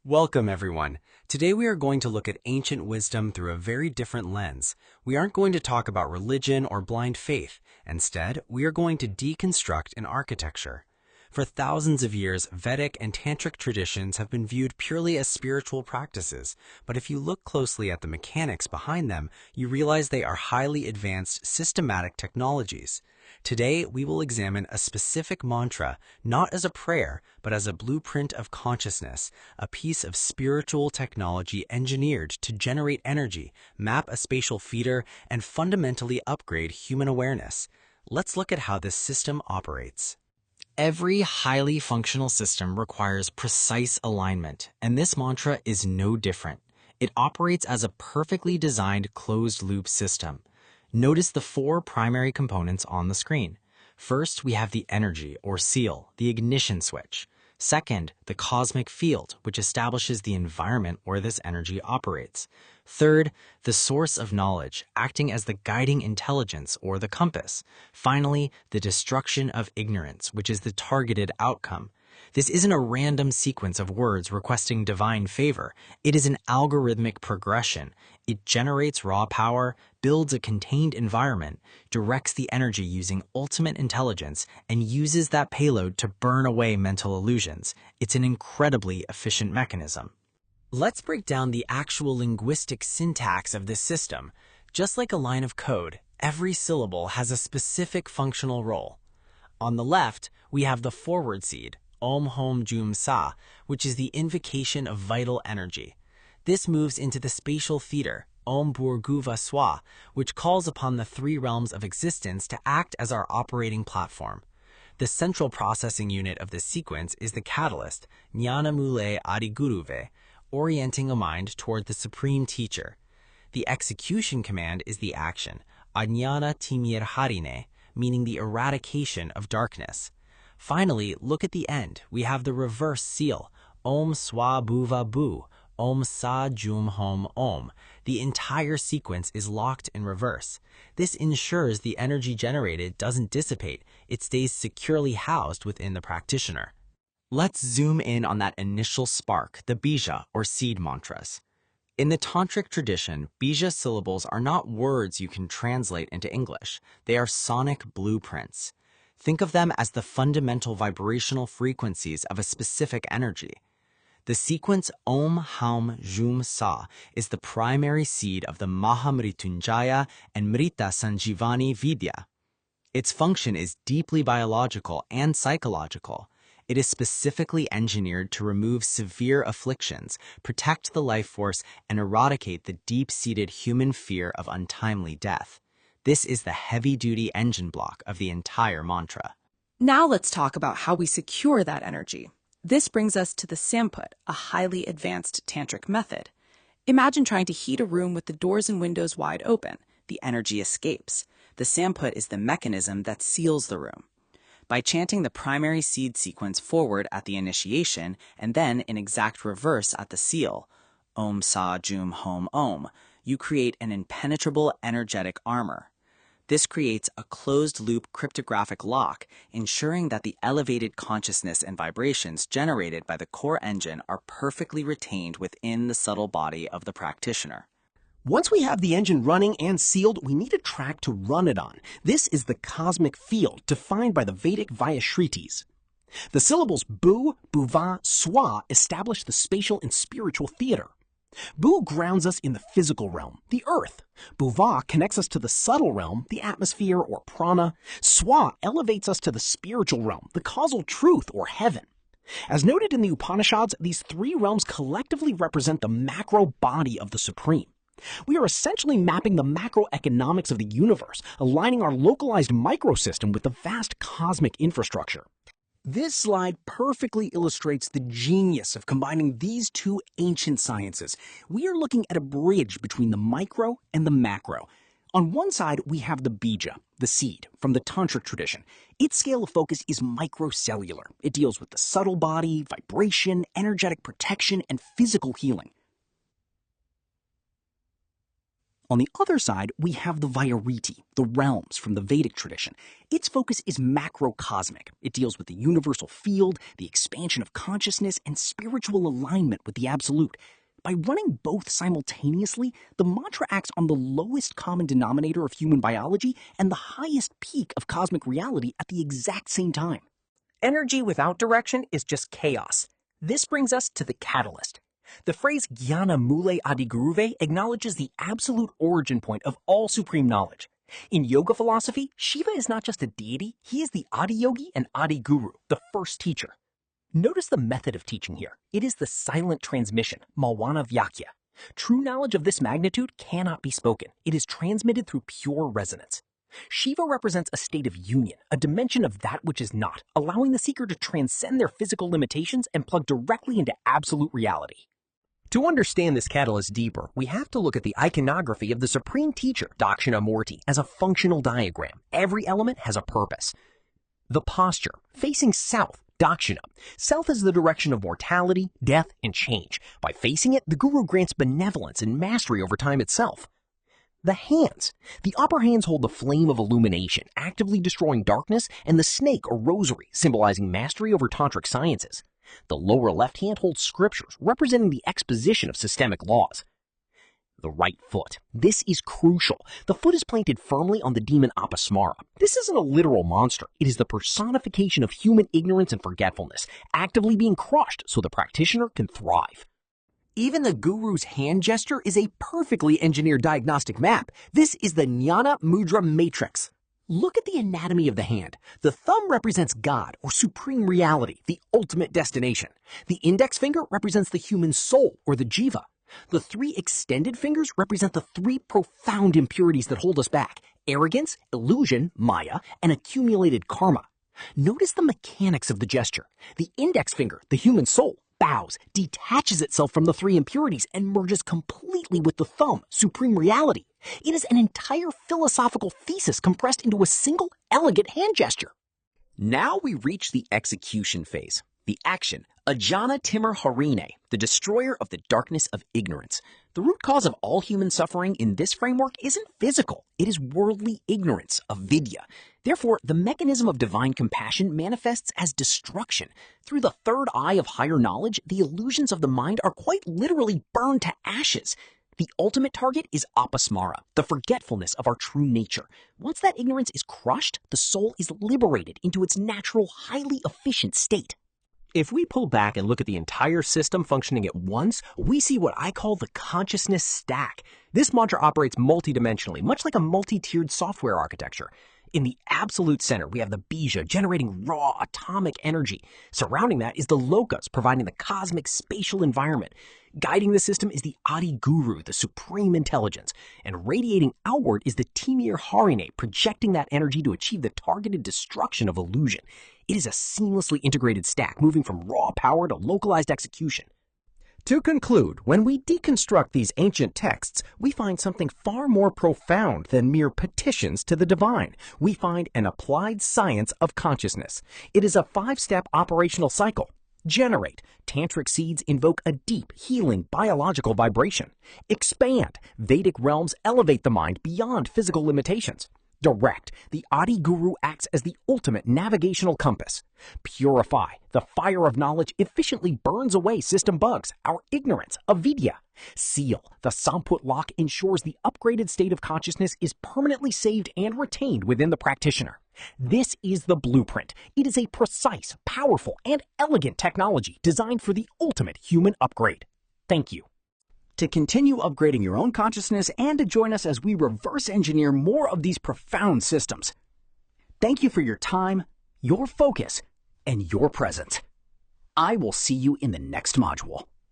Welcome, everyone. Today we are going to look at ancient wisdom through a very different lens. We aren't going to talk about religion or blind faith. Instead, we are going to deconstruct an architecture. For thousands of years, Vedic and Tantric traditions have been viewed purely as spiritual practices, but if you look closely at the mechanics behind them, you realize they are highly advanced, systematic technologies. Today, we will examine a specific mantra, not as a prayer, but as a blueprint of consciousness, a piece of spiritual technology engineered to generate energy, map a spatial feeder, and fundamentally upgrade human awareness. Let's look at how this system operates. Every highly functional system requires precise alignment, and this mantra is no different. It operates as a perfectly designed closed-loop system. Notice the four primary components on the screen. First, we have the energy, or seal, the ignition switch. Second, the cosmic field, which establishes the environment where this energy operates. Third, the source of knowledge, acting as the guiding intelligence, or the compass. Finally, the destruction of ignorance, which is the targeted outcome. This isn't a random sequence of words requesting divine favor. It is an algorithmic progression. It generates raw power, builds a contained environment, directs the energy using ultimate intelligence, and uses that payload to burn away mental illusions. It's an incredibly efficient mechanism. Let's break down the actual linguistic syntax of this system. Just like a line of code, every syllable has a specific functional role. On the left, we have the forward seed, Om Hom Jum Sa, which is the invocation of vital energy. This moves into the spatial theater, Om Bhurguva Swa, which calls upon the three realms of existence to act as our operating platform. The central processing unit of this sequence is the catalyst, Jnana Mule Adiguruve, orienting a mind toward the supreme teacher. The execution command is the action, Ajnana Timir Harine, meaning the eradication of darkness. Finally, look at the end. We have the reverse seal, Om Swa Bhuva Bu, Om Sa Jum Hom Om. The entire sequence is locked in reverse. This ensures the energy generated doesn't dissipate. It stays securely housed within the practitioner. Let's zoom in on that initial spark, the Bija, or seed mantras. In the Tantric tradition, Bija syllables are not words you can translate into English. They are sonic blueprints. Think of them as the fundamental vibrational frequencies of a specific energy. The sequence Om Haum Jum Sa is the primary seed of the Mahamrityunjaya and Mrita Sanjivani Vidya. Its function is deeply biological and psychological. It is specifically engineered to remove severe afflictions, protect the life force, and eradicate the deep-seated human fear of untimely death. This is the heavy-duty engine block of the entire mantra. Now let's talk about how we secure that energy. This brings us to the Samput, a highly advanced tantric method. Imagine trying to heat a room with the doors and windows wide open. The energy escapes. The Samput is the mechanism that seals the room. By chanting the primary seed sequence forward at the initiation and then in exact reverse at the seal, Om Sa Jum Hom Om, you create an impenetrable energetic armor. This creates a closed-loop cryptographic lock, ensuring that the elevated consciousness and vibrations generated by the core engine are perfectly retained within the subtle body of the practitioner. Once we have the engine running and sealed, we need a track to run it on. This is the cosmic field, defined by the Vedic Vyahritis. The syllables Bu, Bhuva, Swa establish the spatial and spiritual theater. Bu grounds us in the physical realm, the earth. Bhuva connects us to the subtle realm, the atmosphere or prana. Swa elevates us to the spiritual realm, the causal truth or heaven. As noted in the Upanishads, these three realms collectively represent the macro body of the Supreme. We are essentially mapping the macroeconomics of the universe, aligning our localized microsystem with the vast cosmic infrastructure. This slide perfectly illustrates the genius of combining these two ancient sciences. We are looking at a bridge between the micro and the macro. On one side, we have the Bija, the seed, from the Tantric tradition. Its scale of focus is microcellular. It deals with the subtle body, vibration, energetic protection, and physical healing. On the other side, we have the Vyahritis, the realms from the Vedic tradition. Its focus is macrocosmic. It deals with the universal field, the expansion of consciousness, and spiritual alignment with the absolute. By running both simultaneously, the mantra acts on the lowest common denominator of human biology and the highest peak of cosmic reality at the exact same time. Energy without direction is just chaos. This brings us to the catalyst. The phrase Jnana Mule Adiguruve acknowledges the absolute origin point of all supreme knowledge. In yoga philosophy, Shiva is not just a deity, he is the Adiyogi and Adiguru, the first teacher. Notice the method of teaching here. It is the silent transmission, Malvana Vyakya. True knowledge of this magnitude cannot be spoken. It is transmitted through pure resonance. Shiva represents a state of union, a dimension of that which is not, allowing the seeker to transcend their physical limitations and plug directly into absolute reality. To understand this catalyst deeper, we have to look at the iconography of the Supreme Teacher, Dakshinamurti, as a functional diagram. Every element has a purpose. The posture, facing south, Dakshina. South is the direction of mortality, death, and change. By facing it, the guru grants benevolence and mastery over time itself. The hands. The upper hands hold the flame of illumination, actively destroying darkness, and the snake or rosary, symbolizing mastery over tantric sciences. The lower left hand holds scriptures, representing the exposition of systemic laws. The right foot. This is crucial. The foot is planted firmly on the demon Apasmara. This isn't a literal monster. It is the personification of human ignorance and forgetfulness, actively being crushed so the practitioner can thrive. Even the guru's hand gesture is a perfectly engineered diagnostic map. This is the Jnana Mudra Matrix. Look at the anatomy of the hand. The thumb represents God or supreme reality, the ultimate destination. The index finger represents the human soul or the Jiva. The three extended fingers represent the three profound impurities that hold us back: arrogance, illusion, Maya, and accumulated karma. Notice the mechanics of the gesture. The index finger, the human soul, bows, detaches itself from the three impurities, and merges completely with the thumb, supreme reality. It is an entire philosophical thesis compressed into a single elegant hand gesture. Now we reach the execution phase. The action, Ajna Timur Harine, the destroyer of the darkness of ignorance. The root cause of all human suffering in this framework isn't physical, it is worldly ignorance, avidya. Therefore, the mechanism of divine compassion manifests as destruction. Through the third eye of higher knowledge, the illusions of the mind are quite literally burned to ashes. The ultimate target is apasmara, the forgetfulness of our true nature. Once that ignorance is crushed, the soul is liberated into its natural, highly efficient state. If we pull back and look at the entire system functioning at once, we see what I call the consciousness stack. This mantra operates multidimensionally, much like a multi-tiered software architecture. In the absolute center, we have the Bija generating raw atomic energy. Surrounding that is the lokas, providing the cosmic spatial environment. Guiding the system is the Adi Guru, the supreme intelligence. And radiating outward is the Timur Harine, projecting that energy to achieve the targeted destruction of illusion. It is a seamlessly integrated stack, moving from raw power to localized execution. To conclude, when we deconstruct these ancient texts, we find something far more profound than mere petitions to the divine. We find an applied science of consciousness. It is a 5-step operational cycle. Generate. Tantric seeds invoke a deep, healing biological vibration. Expand. Vedic realms elevate the mind beyond physical limitations. Direct. The Adi Guru acts as the ultimate navigational compass. Purify. The fire of knowledge efficiently burns away system bugs, our ignorance, avidya. Seal. The Samput lock ensures the upgraded state of consciousness is permanently saved and retained within the practitioner. This is the blueprint. It is a precise, powerful, and elegant technology designed for the ultimate human upgrade. Thank you. To continue upgrading your own consciousness and to join us as we reverse engineer more of these profound systems. Thank you for your time, your focus, and your presence. I will see you in the next module.